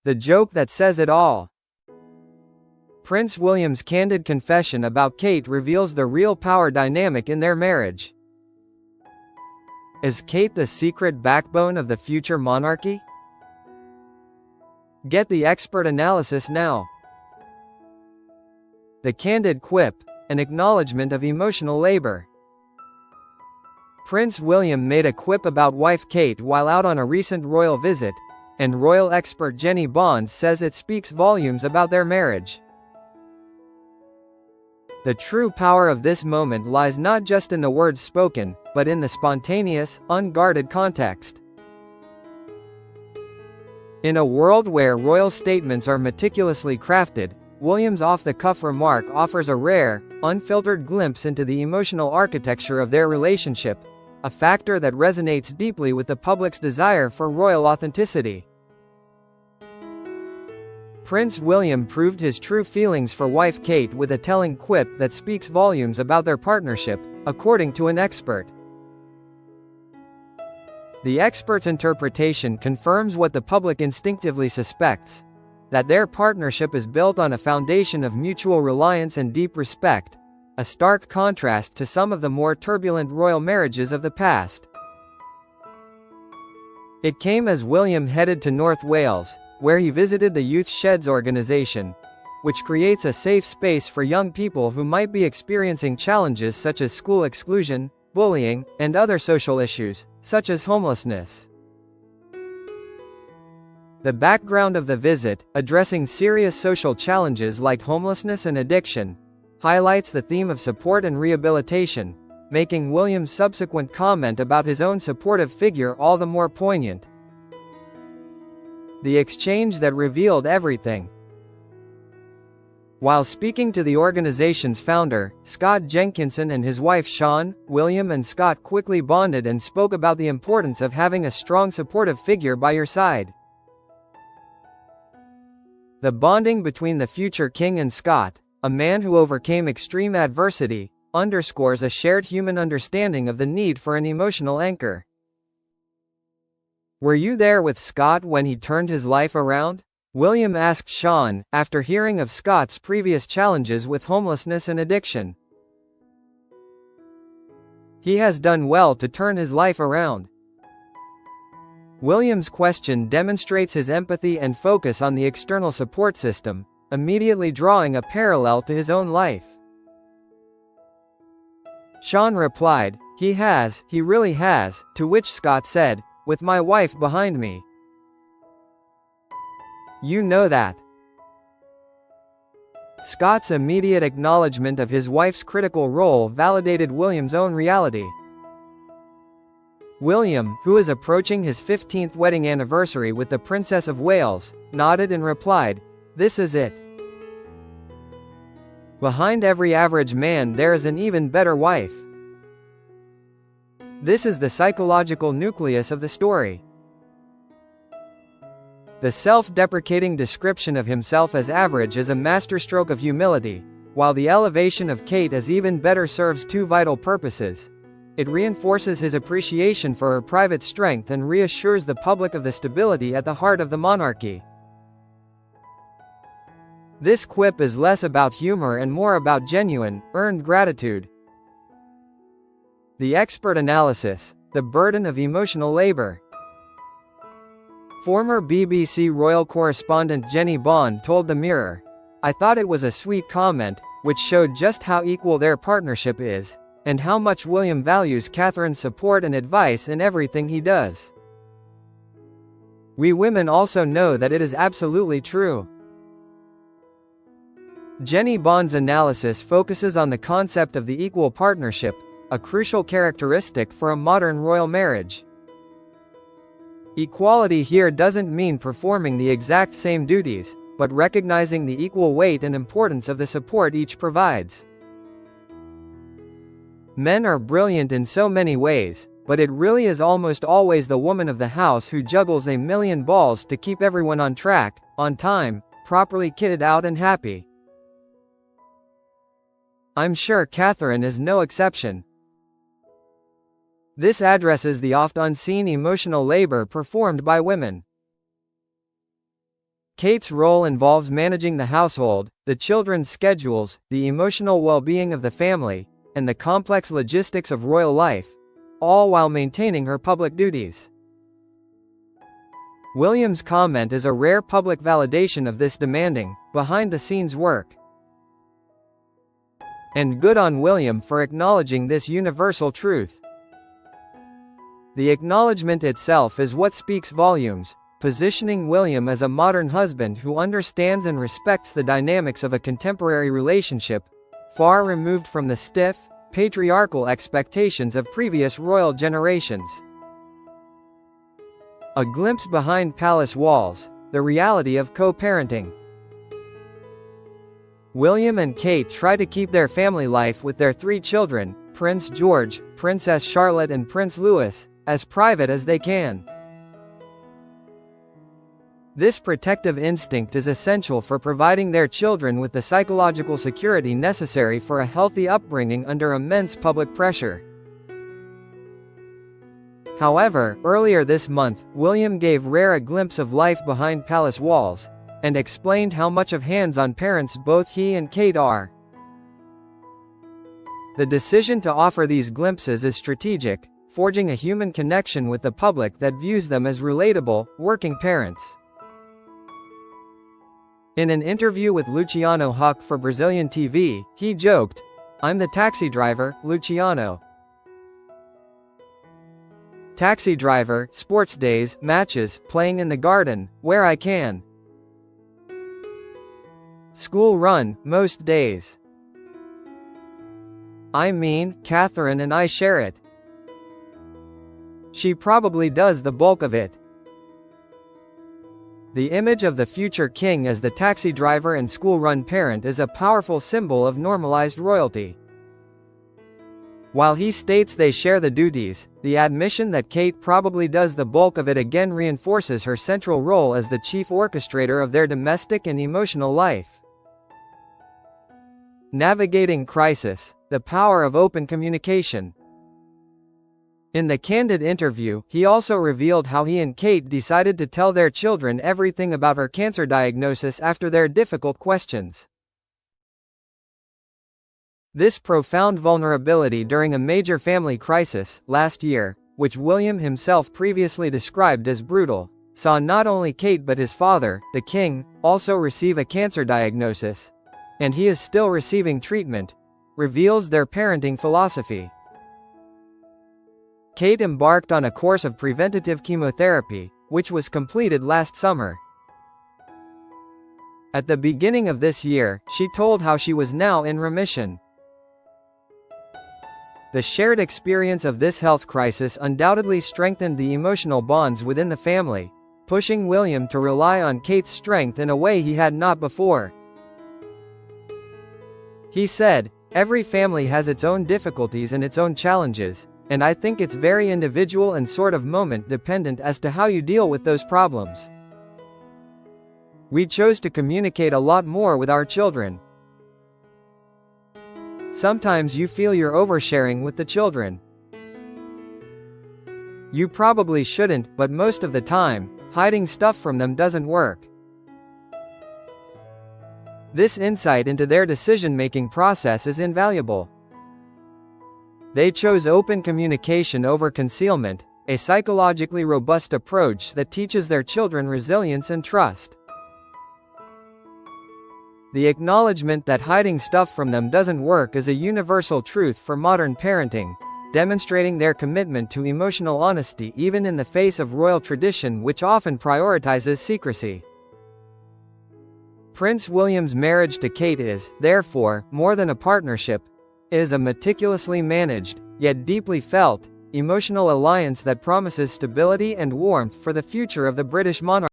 The joke that says it all. Prince William's candid confession about Kate reveals the real power dynamic in their marriage. Is Kate the secret backbone of the future monarchy? Get the expert analysis now. The candid quip, an acknowledgement of emotional labor. Prince William made a quip about wife Kate while out on a recent royal visit, and royal expert Jenny Bond says it speaks volumes about their marriage. The true power of this moment lies not just in the words spoken, but in the spontaneous, unguarded context. In a world where royal statements are meticulously crafted, William's off-the-cuff remark offers a rare, unfiltered glimpse into the emotional architecture of their relationship, a factor that resonates deeply with the public's desire for royal authenticity. Prince William proved his true feelings for wife Kate with a telling quip that speaks volumes about their partnership, according to an expert. The expert's interpretation confirms what the public instinctively suspects: that their partnership is built on a foundation of mutual reliance and deep respect, a stark contrast to some of the more turbulent royal marriages of the past. It came as William headed to North Wales, where he visited the Youth Sheds organization, which creates a safe space for young people who might be experiencing challenges such as school exclusion, bullying, and other social issues, such as homelessness. The background of the visit, addressing serious social challenges like homelessness and addiction, highlights the theme of support and rehabilitation, making William's subsequent comment about his own supportive figure all the more poignant. The exchange that revealed everything. While speaking to the organization's founder, Scott Jenkinson, and his wife Sian, William and Scott quickly bonded and spoke about the importance of having a strong supportive figure by your side. The bonding between the future king and Scott, a man who overcame extreme adversity, underscores a shared human understanding of the need for an emotional anchor. Were you there with Scott when he turned his life around? William asked Sian, after hearing of Scott's previous challenges with homelessness and addiction. He has done well to turn his life around. William's question demonstrates his empathy and focus on the external support system, immediately drawing a parallel to his own life. Sian replied, he really has, to which Scott said, "With my wife behind me. You know that." Scott's immediate acknowledgement of his wife's critical role validated William's own reality. William, who is approaching his 15th wedding anniversary with the Princess of Wales, nodded and replied, "This is it. Behind every average man there is an even better wife." This is the psychological nucleus of the story. The self-deprecating description of himself as average is a masterstroke of humility, while the elevation of Kate as even better serves two vital purposes. It reinforces his appreciation for her private strength and reassures the public of the stability at the heart of the monarchy. This quip is less about humor and more about genuine, earned gratitude. The expert analysis: the burden of emotional labor. Former BBC royal correspondent Jenny Bond told The Mirror, "I thought it was a sweet comment, which showed just how equal their partnership is, and how much William values Catherine's support and advice in everything he does. We women also know that it is absolutely true." Jenny Bond's analysis focuses on the concept of the equal partnership, a crucial characteristic for a modern royal marriage. Equality here doesn't mean performing the exact same duties, but recognizing the equal weight and importance of the support each provides. Men are brilliant in so many ways, but it really is almost always the woman of the house who juggles a million balls to keep everyone on track, on time, properly kitted out and happy. I'm sure Catherine is no exception. This addresses the oft unseen emotional labor performed by women. Kate's role involves managing the household, the children's schedules, the emotional well-being of the family, and the complex logistics of royal life, all while maintaining her public duties. William's comment is a rare public validation of this demanding, behind-the-scenes work. And good on William for acknowledging this universal truth. The acknowledgement itself is what speaks volumes, positioning William as a modern husband who understands and respects the dynamics of a contemporary relationship, far removed from the stiff, patriarchal expectations of previous royal generations. A glimpse behind palace walls, the reality of co-parenting. William and Kate try to keep their family life with their 3 children, Prince George, Princess Charlotte and Prince Louis, as private as they can. This protective instinct is essential for providing their children with the psychological security necessary for a healthy upbringing under immense public pressure. However, earlier this month, William gave Rare a glimpse of life behind palace walls, and explained how much of hands-on parents both he and Kate are. The decision to offer these glimpses is strategic, forging a human connection with the public that views them as relatable, working parents. In an interview with Luciano Huck for Brazilian TV, he joked, "I'm the taxi driver, Luciano. Taxi driver, sports days, matches, playing in the garden, where I can. School run, most days. I mean, Catherine and I share it. She probably does the bulk of it." The image of the future king as the taxi driver and school-run parent is a powerful symbol of normalized royalty. While he states they share the duties, the admission that Kate probably does the bulk of it again reinforces her central role as the chief orchestrator of their domestic and emotional life. Navigating crisis, the power of open communication. In the candid interview, he also revealed how he and Kate decided to tell their children everything about her cancer diagnosis after their difficult questions. This profound vulnerability during a major family crisis, last year, which William himself previously described as brutal, saw not only Kate but his father, the king, also receive a cancer diagnosis. And he is still receiving treatment, reveals their parenting philosophy. Kate embarked on a course of preventative chemotherapy, which was completed last summer. At the beginning of this year, she told how she was now in remission. The shared experience of this health crisis undoubtedly strengthened the emotional bonds within the family, pushing William to rely on Kate's strength in a way he had not before. He said, "Every family has its own difficulties and its own challenges, and I think it's very individual and sort of moment dependent as to how you deal with those problems. We chose to communicate a lot more with our children. Sometimes you feel you're oversharing with the children. You probably shouldn't, but most of the time, hiding stuff from them doesn't work." This insight into their decision-making process is invaluable. They chose open communication over concealment, a psychologically robust approach that teaches their children resilience and trust. The acknowledgement that hiding stuff from them doesn't work is a universal truth for modern parenting, demonstrating their commitment to emotional honesty even in the face of royal tradition which often prioritizes secrecy. Prince William's marriage to Kate is, therefore, more than a partnership. It is a meticulously managed, yet deeply felt, emotional alliance that promises stability and warmth for the future of the British monarchy.